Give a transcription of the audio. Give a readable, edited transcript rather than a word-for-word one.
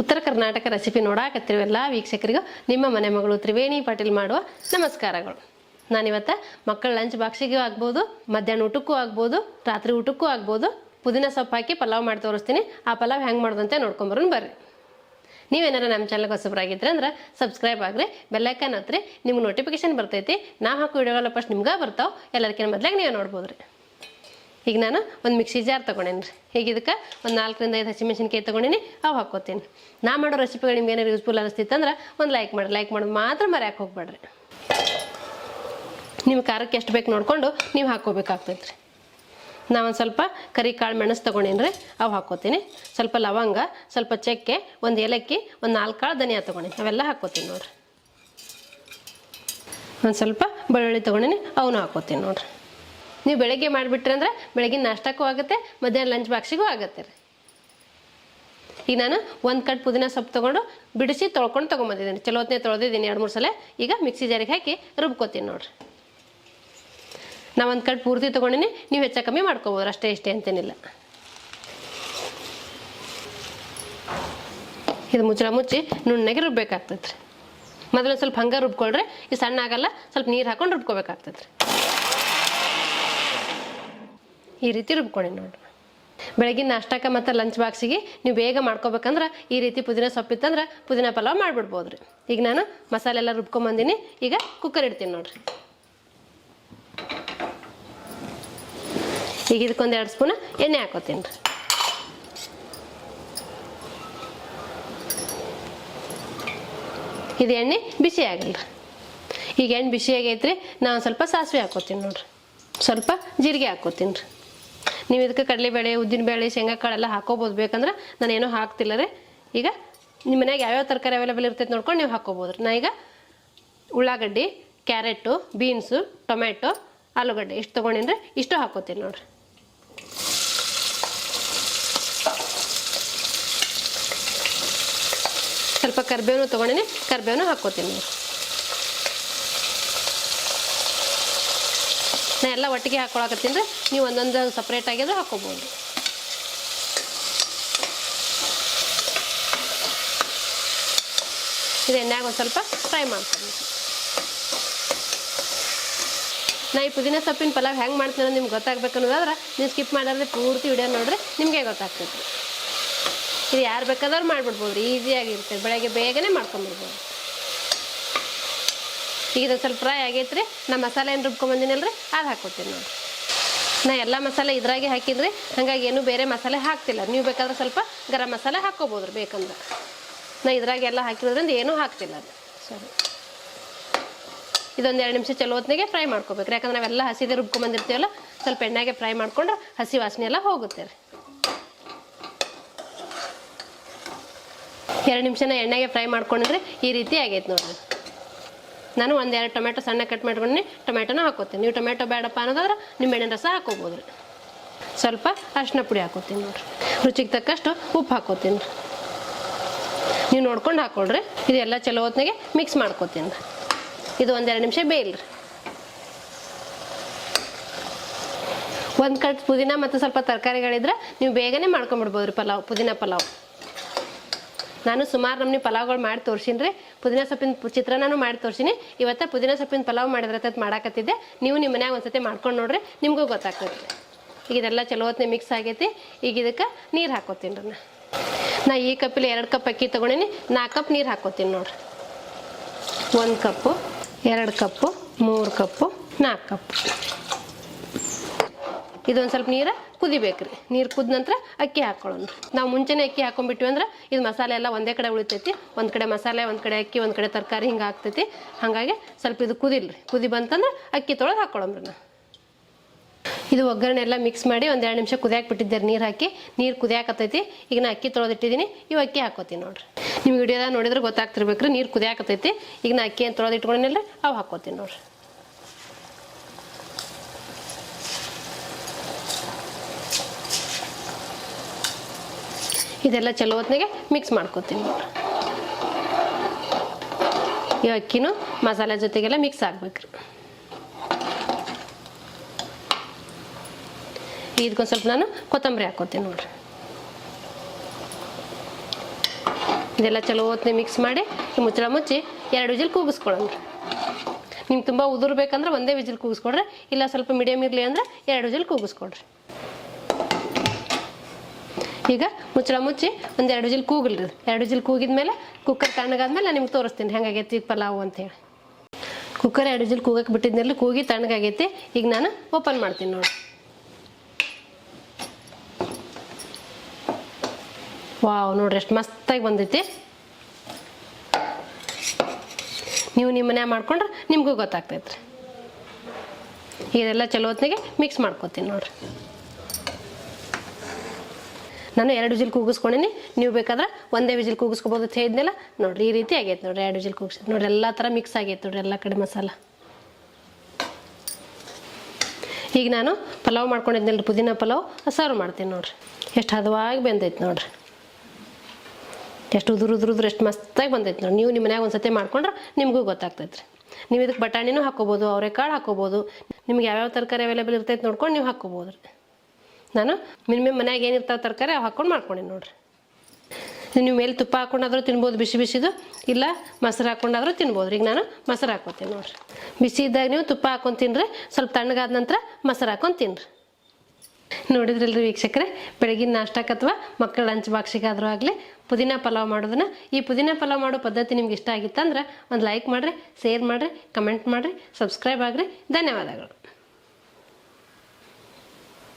ಉತ್ತರ ಕರ್ನಾಟಕ ರೆಸಿಪಿ ನೋಡಾಕತ್ತಿರುವ ಎಲ್ಲ ವೀಕ್ಷಕರಿಗೂ ನಿಮ್ಮ ಮನೆ ಮಗಳು ತ್ರಿವೇಣಿ ಪಾಟೀಲ್ ಮಾಡುವ ನಮಸ್ಕಾರಗಳು. ನಾನಿವತ್ತು ಮಕ್ಕಳ ಲಂಚ್ ಬಾಕ್ಸಿಗೂ ಆಗ್ಬೋದು, ಮಧ್ಯಾಹ್ನ ಊಟಕ್ಕೂ ಆಗ್ಬೋದು, ರಾತ್ರಿ ಊಟಕ್ಕೂ ಆಗ್ಬೋದು ಪುದೀನ ಸೊಪ್ಪು ಹಾಕಿ ಪಲಾವ್ ಮಾಡಿ ತೋರಿಸ್ತೀನಿ. ಆ ಪಲಾವ್ ಹೆಂಗೆ ಮಾಡೋದಂತೆ ನೋಡ್ಕೊಂಬರೋಣ ಬರ್ರಿ. ನೀವೇನಾರ ನಮ್ಮ ಚಾನಲ್ಗೆ ಹೊಸಬರಾಗಿದ್ರೆ ಅಂದ್ರೆ ಸಬ್ಸ್ಕ್ರೈಬ್ ಆಗ್ರಿ, ಬೆಲ್ಲೈಕನ್ ಹತ್ರಿ, ನಿಮ್ಗೆ ನೋಟಿಫಿಕೇಶನ್ ಬರ್ತೈತಿ. ನಾವು ಹಾಕೋ ವಿಡಿಯೋಗಳ ಫಸ್ಟ್ ನಿಮ್ಗೆ ಬರ್ತಾವೆ, ಎಲ್ಲರಿಗಿಂತ ಮೊದಲಾಗಿ ನೀವು ನೋಡ್ಬೋದು ರೀ. ಈಗ ನಾನು ಒಂದು ಮಿಕ್ಸಿ ಜಾರ್ ತೊಗೊಂಡೇನಿ ರೀ. ಈಗ ಇದಕ್ಕೆ ಒಂದು 4 ರಿಂದ 5 ಹಸಿಮೆಣ್ಸಿನ್ಕಾಯಿ ತೊಗೊಂಡಿನಿ, ಅವು ಹಾಕ್ಕೋತೀನಿ. ನಾ ಮಾಡೋ ರೆಸಿಪಿಗಳು ನಿಮ್ಗೆ ಏನಾರು ಯೂಸ್ಫುಲ್ ಅನಿಸ್ತಿತ್ತಂದ್ರೆ ಒಂದು ಲೈಕ್ ಮಾಡೋದು ಮಾತ್ರ ಮರ್ಯಾಕೆ ಹೋಗ್ಬೇಡ್ರಿ. ನಿಮ್ಮ ಖಾರಕ್ಕೆ ಎಷ್ಟು ಬೇಕು ನೋಡಿಕೊಂಡು ನೀವು ಹಾಕ್ಕೋಬೇಕಾಗ್ತೈತೆ ರೀ. ನಾವೊಂದು ಸ್ವಲ್ಪ ಕರಿ ಕಾಳು ಮೆಣಸು ತೊಗೊಂಡೇನಿ ರೀ, ಅವು ಹಾಕ್ಕೋತೀನಿ. ಸ್ವಲ್ಪ ಲವಂಗ, ಸ್ವಲ್ಪ ಚಕ್ಕೆ, ಒಂದು ಏಲಕ್ಕಿ, ಒಂದು 4 ಕಾಳು ಧನಿಯಾ ತೊಗೊಂಡಿನಿ, ಅವೆಲ್ಲ ಹಾಕ್ಕೋತೀನಿ ನೋಡಿರಿ. ಒಂದು ಸ್ವಲ್ಪ ಬೆಳ್ಳುಳ್ಳಿ ತೊಗೊಂಡಿನಿ, ಅವನು ಹಾಕ್ಕೋತೀನಿ ನೋಡಿರಿ. ನೀವು ಬೆಳಗ್ಗೆ ಮಾಡಿಬಿಟ್ರಿ ಅಂದ್ರೆ ಬೆಳಗಿನ ನಾಷ್ಟಕ್ಕೂ ಆಗುತ್ತೆ, ಮಧ್ಯಾಹ್ನ ಲಂಚ್ ಬಾಕ್ಸಿಗೂ ಆಗುತ್ತೆ ರೀ. ಈಗ ನಾನು 1 ಕಟ್ ಪುದೀನ ಸೊಪ್ಪು ತೊಗೊಂಡು ಬಿಡಿಸಿ ತೊಳ್ಕೊಂಡು ತೊಗೊಂಬಂದಿದ್ದೀನಿ. ಚಲೋ ಹೊತ್ತಿಗೆ ತೊಳೆದಿದ್ದೀನಿ 2-3 ಸಲ. ಈಗ ಮಿಕ್ಸಿ ಜಾರಿಗೆ ಹಾಕಿ ರುಬ್ಕೋತೀನಿ ನೋಡಿರಿ. ನಾ 1 ಕಟ್ ಪೂರ್ತಿ ತೊಗೊಂಡಿನಿ, ನೀವು ಹೆಚ್ಚು ಕಮ್ಮಿ ಮಾಡ್ಕೋಬೋದು, ಅಷ್ಟೇ ಇಷ್ಟೇ ಅಂತೇನಿಲ್ಲ. ಇದು ಮುಚ್ಚಳ ಮುಚ್ಚಿ ನುಣ್ಣಗೆ ರುಬ್ಬೇಕಾಗ್ತೈತೆ ರೀ. ಮೊದಲು ಸ್ವಲ್ಪ ಹಂಗೆ ರುಬ್ಕೊಳ್ರಿ, ಈ ಸಣ್ಣ ಆಗಲ್ಲ, ಸ್ವಲ್ಪ ನೀರು ಹಾಕೊಂಡು ರುಬ್ಕೋಬೇಕಾಗ್ತೈತೆ ರೀ. ಈ ರೀತಿ ರುಬ್ಕೊಳ್ಳಿ ನೋಡ್ರಿ. ಬೆಳಗಿನ ನಾಷ್ಟಕ್ಕೆ ಮತ್ತು ಲಂಚ್ ಬಾಕ್ಸಿಗೆ ನೀವು ಬೇಗ ಮಾಡ್ಕೋಬೇಕಂದ್ರೆ ಈ ರೀತಿ ಪುದೀನ ಸೊಪ್ಪಿತ್ತಂದ್ರೆ ಪುದೀನ ಪಲಾವ್ ಮಾಡಿಬಿಡ್ಬೋದು ರೀ. ಈಗ ನಾನು ಮಸಾಲೆ ಎಲ್ಲ ರುಬ್ಕೊಂಬಂದಿನಿ, ಈಗ ಕುಕ್ಕರ್ ಇಡ್ತೀನಿ ನೋಡ್ರಿ. ಈಗ ಇದಕ್ಕೊಂದು 2 ಸ್ಪೂನ್ ಎಣ್ಣೆ ಹಾಕೋತೀನಿ ರೀ. ಇದು ಎಣ್ಣೆ ಬಿಸಿ ಆಗಲ್ಲ ರೀ. ಈಗ ಎಣ್ಣೆ ಬಿಸಿ ಆಗೈತ್ರಿ, ನಾನು ಸ್ವಲ್ಪ ಸಾಸಿವೆ ಹಾಕೋತೀನಿ ನೋಡ್ರಿ. ಸ್ವಲ್ಪ ಜೀರಿಗೆ ಹಾಕೋತೀನಿ ರೀ. ನೀವು ಇದಕ್ಕೆ ಕಡಲೆಬೇಳೆ, ಉದ್ದಿನಬೇಳೆ, ಶೇಂಗಾ ಕಾಳೆಲ್ಲ ಹಾಕೋಬೋದು. ಬೇಕಂದ್ರೆ ನಾನು ಏನೂ ಹಾಕ್ತಿಲ್ಲ ರೀ. ಈಗ ನಿಮ್ಮ ಮನ್ಯಾಗ ಯಾವ್ಯಾವ ತರಕಾರಿ ಅವೈಲೇಬಲ್ ಇರ್ತೈತೆ ನೋಡ್ಕೊಂಡು ನೀವು ಹಾಕೋಬೋದು ರೀ. ನಾ ಈಗ ಉಳ್ಳಾಗಡ್ಡಿ, ಕ್ಯಾರೆಟು, ಬೀನ್ಸು, ಟೊಮೆಟೊ, ಆಲೂಗಡ್ಡೆ ಇಷ್ಟು ತೊಗೊಂಡಿನಿ ರೀ. ಇಷ್ಟು ಹಾಕೋತೀನಿ ನೋಡ್ರಿ. ಸ್ವಲ್ಪ ಕರಿಬೇವು ತೊಗೊಂಡಿನಿ, ಕರಿಬೇವು ಹಾಕೋತೀನಿ ನೋಡ್ರಿ. ನಾ ಎಲ್ಲ ಒಟ್ಟಿಗೆ ಹಾಕೊಳಕತ್ತೀನಿ ರೀ. ನೀವು ಒಂದೊಂದು ಸಪ್ರೇಟ್ ಆಗಿದ್ರೆ ಹಾಕೋಬೋದು. ಇದು ಎಣ್ಣೆಗೆ ಒಂದು ಸ್ವಲ್ಪ ಫ್ರೈ ಮಾಡ್ತೀನಿ. ನಾ ಈ ಪುದೀನ ಸೊಪ್ಪಿನ ಪಲಾವ್ ಹೆಂಗೆ ಮಾಡ್ತೀನಿ ಅನ್ನೋದು ನಿಮ್ಗೆ ಗೊತ್ತಾಗಬೇಕನ್ನೋದಾದ್ರೆ ನೀವು ಸ್ಕಿಪ್ ಮಾಡಿದ್ರೆ ಪೂರ್ತಿ ವಿಡಿಯೋ ನೋಡ್ರಿ, ನಿಮಗೆ ಗೊತ್ತಾಗ್ತೈತಿ. ಇದು ಯಾರು ಬೇಕಾದ್ರೂ ಮಾಡಿಬಿಡ್ಬೋದು ರೀ, ಈಸಿಯಾಗಿರ್ತದೆ. ಬೆಳಗ್ಗೆ ಬೇಗನೆ ಮಾಡ್ಕೊಂಬಿಡ್ಬೋದು. ಈಗ ಇದು ಸ್ವಲ್ಪ ಫ್ರೈ ಆಗೈತ್ರಿ. ನಾ ಮಸಾಲೆ ಏನು ರುಬ್ಕೊಂಬಂದಿನಲ್ರಿ, ಅದು ಹಾಕ್ಕೊತೀನಿ ನೋಡಿರಿ. ನಾ ಎಲ್ಲ ಮಸಾಲೆ ಇದ್ರಾಗೆ ಹಾಕಿದ್ರಿ, ಹಾಗಾಗಿ ಏನೂ ಬೇರೆ ಮಸಾಲೆ ಹಾಕ್ತಿಲ್ಲ. ನೀವು ಬೇಕಾದ್ರೆ ಸ್ವಲ್ಪ ಗರಂ ಮಸಾಲೆ ಹಾಕ್ಕೋಬೋದು ರೀ ಬೇಕಂದ್ರೆ. ನಾ ಇದ್ರಾಗೆ ಎಲ್ಲ ಹಾಕಿರೋದ್ರಿಂದ ಏನೂ ಹಾಕ್ತಿಲ್ಲ ಅದು. ಸರಿ, ಇದೊಂದು 2 ನಿಮಿಷ ಚಲೋ ಹೊತ್ತಿಗೆ ಫ್ರೈ ಮಾಡ್ಕೋಬೇಕು. ಯಾಕಂದ್ರೆ ನಾವೆಲ್ಲ ಹಸಿದೆ ರುಬ್ಕೊಂಬಂದಿರ್ತೀವಲ್ಲ, ಸ್ವಲ್ಪ ಎಣ್ಣೆಗೆ ಫ್ರೈ ಮಾಡ್ಕೊಂಡ್ರೆ ಹಸಿ ವಾಸನೆ ಎಲ್ಲ ಹೋಗುತ್ತೆ ರೀ. 2 ನಿಮಿಷನ ಎಣ್ಣೆಗೆ ಫ್ರೈ ಮಾಡ್ಕೊಂಡಿದ್ರೆ ಈ ರೀತಿ ಆಗೈತೆ ನೋಡಿರಿ. ನಾನು 1-2 ಟೊಮೆಟೊ ಸಣ್ಣ ಕಟ್ ಮಾಡ್ಕೊಂಡು ಟೊಮೆಟೊನ ಹಾಕೋತೀನಿ. ನೀವು ಟೊಮೆಟೊ ಬೇಡಪ್ಪ ಅನ್ನೋದಾದ್ರೆ ನಿಂಬೆಹಣ್ಣಿನ ರಸ ಹಾಕೋಬೋದು ರೀ. ಸ್ವಲ್ಪ ಅರಿಶಿನ ಪುಡಿ ಹಾಕೋತೀನಿ ನೋಡಿರಿ. ರುಚಿಗೆ ತಕ್ಕಷ್ಟು ಉಪ್ಪು ಹಾಕೋತೀನಿ ರೀ. ನೀವು ನೋಡ್ಕೊಂಡು ಹಾಕೊಳ್ರಿ. ಇದೆಲ್ಲ ಚಲೋ ಹೊತ್ತಿಗೆ ಮಿಕ್ಸ್ ಮಾಡ್ಕೋತೀನಿ ರೀ. ಇದು 1-2 ನಿಮಿಷ ಬೇಯಿಲ್ರಿ. 1 ಕಟ್ ಪುದೀನ ಮತ್ತು ಸ್ವಲ್ಪ ತರಕಾರಿಗಳಿದ್ರೆ ನೀವು ಬೇಗನೆ ಮಾಡ್ಕೊಂಬಿಡ್ಬೋದು ರೀ ಪಲಾವ್, ಪುದೀನ ಪಲಾವ್. ನಾನು ಸುಮಾರು ನಮ್ನಿ ಪಲಾವ್ಗಳು ಮಾಡಿ ತೋರಿಸಿನಿ ರೀ. ಪುದೀನ ಸೊಪ್ಪಿನ ಚಿತ್ರಾನ್ನೂ ಮಾಡಿ ತೋರಿಸಿನಿ. ಇವತ್ತು ಪುದೀನ ಸೊಪ್ಪಿನ ಪಲಾವ್ ಮಾಡಿದ್ರೆ ಮಾಡಾಕತ್ತಿದ್ದೆ. ನೀವು ನಿಮ್ಮ ಮನ್ಯಾಗ ಒಂದ್ಸತಿ ಮಾಡ್ಕೊಂಡು ನೋಡ್ರಿ, ನಿಮಗೂ ಗೊತ್ತಾಗ್ತೈತಿ. ಈಗ ಇದೆಲ್ಲ ಚಲೋ ಹೊತ್ತಿಗೆ ಮಿಕ್ಸ್ ಆಗೈತಿ. ಈಗ ಇದಕ್ಕೆ ನೀರು ಹಾಕೋತೀನಿ ರೀ. ನಾ ಈ ಕಪ್ಪಲ್ಲಿ 2 ಕಪ್ ಅಕ್ಕಿ ತೊಗೊಂಡಿನಿ, 4 ಕಪ್ ನೀರು ಹಾಕೋತೀನಿ ನೋಡ್ರಿ. 1 ಕಪ್ಪು, 2 ಕಪ್ಪು, 3 ಕಪ್ಪು, 4 ಕಪ್ಪು. ಇದೊಂದು ಸ್ವಲ್ಪ ನೀರು ಕುದಿಬೇಕ್ರಿ. ನೀರು ಕುದ ನಂತರ ಅಕ್ಕಿ ಹಾಕೊಳ್ಳೋಣ. ನಾವು ಮುಂಚೆನೇ ಅಕ್ಕಿ ಹಾಕೊಂಡ್ಬಿಟ್ವಿ ಅಂದ್ರೆ ಇದು ಮಸಾಲೆ ಎಲ್ಲ ಒಂದೇ ಕಡೆ ಉಳಿತೈತಿ. ಒಂದು ಕಡೆ ಮಸಾಲೆ, ಒಂದು ಕಡೆ ಅಕ್ಕಿ, ಒಂದು ಕಡೆ ತರಕಾರಿ ಹಿಂಗೆ ಆಗ್ತೈತಿ. ಹಾಗಾಗಿ ಸ್ವಲ್ಪ ಇದು ಕುದಿಲ್ರಿ. ಕುದಿ ಬಂತಂದ್ರೆ ಅಕ್ಕಿ ತೊಳೆದು ಹಾಕೊಳ್ಳೋಮ್ರಿ. ನಾ ಇದು ಒಗ್ಗರಣೆ ಎಲ್ಲ ಮಿಕ್ಸ್ ಮಾಡಿ 1-2 ನಿಮಿಷ ಕುದಿಯಾಕೆ ಬಿಟ್ಟಿದ್ದಾರೆ ನೀರು ಹಾಕಿ. ನೀರು ಕುದಿಯಾಕತ್ತೈತಿ. ಈಗ ನಾ ಅಕ್ಕಿ ತೊಳೆದಿಟ್ಟಿದ್ದೀನಿ, ಇವು ಅಕ್ಕಿ ಹಾಕೋತೀನಿ ನೋಡ್ರಿ. ನಿಮ್ಮ ವಿಡಿಯೋದಾಗ ನೋಡಿದ್ರೆ ಗೊತ್ತಾಗ್ತಿರ್ಬೇಕ್ರಿ, ನೀರು ಕುದಿಯಾಕತ್ತೈತಿ. ಈಗ ನಾ ಅಕ್ಕಿ ಏನು ತೊಳೆದಿಟ್ಕೊಂಡಿಲ್ಲ, ಅವು ಹಾಕೋತೀನಿ ನೋಡ್ರಿ. ಇದೆಲ್ಲ ಚಲೋ ಹೊತ್ತಿಗೆ ಮಿಕ್ಸ್ ಮಾಡ್ಕೋತೀನಿ ನೋಡ್ರಿ. ಈ ಅಕ್ಕಿನೂ ಮಸಾಲೆ ಜೊತೆಗೆಲ್ಲ ಮಿಕ್ಸ್ ಆಗ್ಬೇಕ್ರಿ. ಇದಕ್ಕೊಂದು ಸ್ವಲ್ಪ ನಾನು ಕೊತ್ತಂಬರಿ ಹಾಕೋತೀನಿ ನೋಡ್ರಿ. ಇದೆಲ್ಲ ಚಲೋ ಹೊತ್ತಿಗೆ ಮಿಕ್ಸ್ ಮಾಡಿ ಮುಚ್ಚಳ ಮುಚ್ಚಿ 2 ವಿಜಿಲ್ ಕೂಗಿಸ್ಕೊಳ್ಳೋಣ. ನಿಮ್ಗೆ ತುಂಬ ಉದುರ್ಬೇಕಂದ್ರೆ ಒಂದೇ ವಿಜಿಲ್ ಕೂಗಿಸ್ಕೊಡ್ರಿ, ಇಲ್ಲ ಸ್ವಲ್ಪ ಮೀಡಿಯಮ್ ಇರಲಿ ಅಂದ್ರೆ 2 ವಿಜಿಲ್ ಕೂಗಿಸ್ಕೊಡ್ರಿ. ಈಗ ಮುಚ್ಚಳ ಮುಚ್ಚಿ ಒಂದು 2 ವಿಜಿಲ್ ಕೂಗಲ್ರಿ. 2 ವಿಜಿಲ್ ಕೂಗಿದ್ಮೇಲೆ ಕುಕ್ಕರ್ ತಣ್ಣಗಾದ್ಮೇಲೆ ನಿಮ್ಗೆ ತೋರಿಸ್ತೀನಿ ಹೆಂಗಾಗೈತಿ ಈಗ ಪಲಾವು ಅಂತೇಳಿ. ಕುಕ್ಕರ್ 2 ವಿಜಿಲ್ ಕೂಗಕ್ಕೆ ಬಿಟ್ಟಿದ್ಮೇಲೆ ಕೂಗಿ ತಣ್ಣಗಾಗೈತಿ. ಈಗ ನಾನು ಓಪನ್ ಮಾಡ್ತೀನಿ ನೋಡಿ. ವಾವ್, ನೋಡ್ರಿ ಎಷ್ಟು ಮಸ್ತಾಗಿ ಬಂದೈತಿ. ನೀವು ನಿಮ್ಮ ಮನ್ಯಾಗ ಮಾಡ್ಕೊಂಡ್ರೆ ನಿಮಗೂ ಗೊತ್ತಾಗ್ತೈತ್ರಿ. ಇದೆಲ್ಲ ಚಲೋ ಹೊತ್ತಿಗೆ ಮಿಕ್ಸ್ ಮಾಡ್ಕೊತೀನಿ ನೋಡ್ರಿ. ನಾನು 2 ವಿಜಿಲ್ ಕೂಗಿಸ್ಕೊಂಡಿನಿ. ನೀವು ಬೇಕಾದ್ರೆ ಒಂದೇ ವಿಜಿಲ್ ಕೂಗಿಸ್ಕೋಬೋದು ಅಂತ ಹೇಳಿದ್ನೆಲ್ಲ. ನೋಡ್ರಿ ಈ ರೀತಿ ಆಗೈತೆ ನೋಡ್ರಿ. 2 ವಿಜಿಲ್ ಕೂಗಿಸಿ ನೋಡ್ರಿ, ಎಲ್ಲ ಥರ ಮಿಕ್ಸ್ ಆಗೈತೆ ನೋಡ್ರಿ, ಎಲ್ಲ ಕಡೆ ಮಸಾಲ. ಈಗ ನಾನು ಪಲಾವ್ ಮಾಡ್ಕೊಂಡಿದ್ನಲ್ರಿ, ಪುದೀನ ಪಲಾವ್ ಸರ್ವ್ ಮಾಡ್ತೀನಿ ನೋಡ್ರಿ. ಎಷ್ಟು ಹದವಾಗಿ ಬೆಂದೈತೆ ನೋಡ್ರಿ, ಎಷ್ಟು ಉದುರು ಎಷ್ಟು ಮಸ್ತಾಗಿ ಬಂದೈತೆ ನೋಡಿ. ನೀವು ನಿಮ್ಮ ಮನ್ಯಾಗ ಒಂದ್ಸತಿ ಮಾಡ್ಕೊಂಡ್ರೆ ನಿಮಗೂ ಗೊತ್ತಾಗ್ತೈತ್ರಿ. ನೀವು ಇದಕ್ಕೆ ಬಟಾಣಿನೂ ಹಾಕ್ಕೋಬೋದು, ಅವರೆಕಾಳು ಹಾಕ್ಕೋಬೋದು. ನಿಮ್ಗೆ ಯಾವ್ಯಾವ ತರಕಾರಿ ಅವೈಲೇಬಲ್ ಇರ್ತೈತೆ ನೋಡ್ಕೊಂಡು ನೀವು ಹಾಕ್ಕೋಬೋದು ರೀ. ನಾನು ಮಿನಿಮಮ್ ಮನ್ಯಾಗ ಏನಿರ್ತಾವೆ ತರಕಾರಿ ಅವು ಹಾಕ್ಕೊಂಡು ಮಾಡ್ಕೊಂಡೀನಿ ನೋಡ್ರಿ. ನೀವು ಮೇಲೆ ತುಪ್ಪ ಹಾಕ್ಕೊಂಡಾದ್ರೂ ತಿನ್ಬೋದು, ಬಿಸಿದು, ಇಲ್ಲ ಮೊಸರು ಹಾಕ್ಕೊಂಡಾದ್ರೂ ತಿನ್ಬೋದು. ಈಗ ನಾನು ಮೊಸರು ಹಾಕ್ಕೊತೀನಿ ನೋಡ್ರಿ. ಬಿಸಿ ಇದ್ದಾಗ ನೀವು ತುಪ್ಪ ಹಾಕ್ಕೊಂಡು ತಿನ್ನಿರಿ, ಸ್ವಲ್ಪ ತಣ್ಣಗಾದ ನಂತರ ಮೊಸರು ಹಾಕ್ಕೊಂಡು ತಿನ್ನಿರಿ. ನೋಡಿದ್ರಲ್ರಿ ವೀಕ್ಷಕರೇ, ಬೆಳಗಿನ ನಾಷ್ಟಕ್ಕೆ ಅಥವಾ ಮಕ್ಕಳ ಲಂಚ್ ಬಾಕ್ಸಿಗಾದರೂ ಆಗಲಿ ಪುದೀನ ಪಲಾವ್ ಮಾಡೋದನ್ನ. ಈ ಪುದೀನ ಪಲಾವ್ ಮಾಡೋ ಪದ್ಧತಿ ನಿಮ್ಗೆ ಇಷ್ಟ ಆಗಿತ್ತಂದ್ರೆ ಒಂದು ಲೈಕ್ ಮಾಡಿರಿ, ಶೇರ್ ಮಾಡಿರಿ, ಕಮೆಂಟ್ ಮಾಡಿರಿ, ಸಬ್ಸ್ಕ್ರೈಬ್ ಆಗಿರಿ. ಧನ್ಯವಾದಗಳು.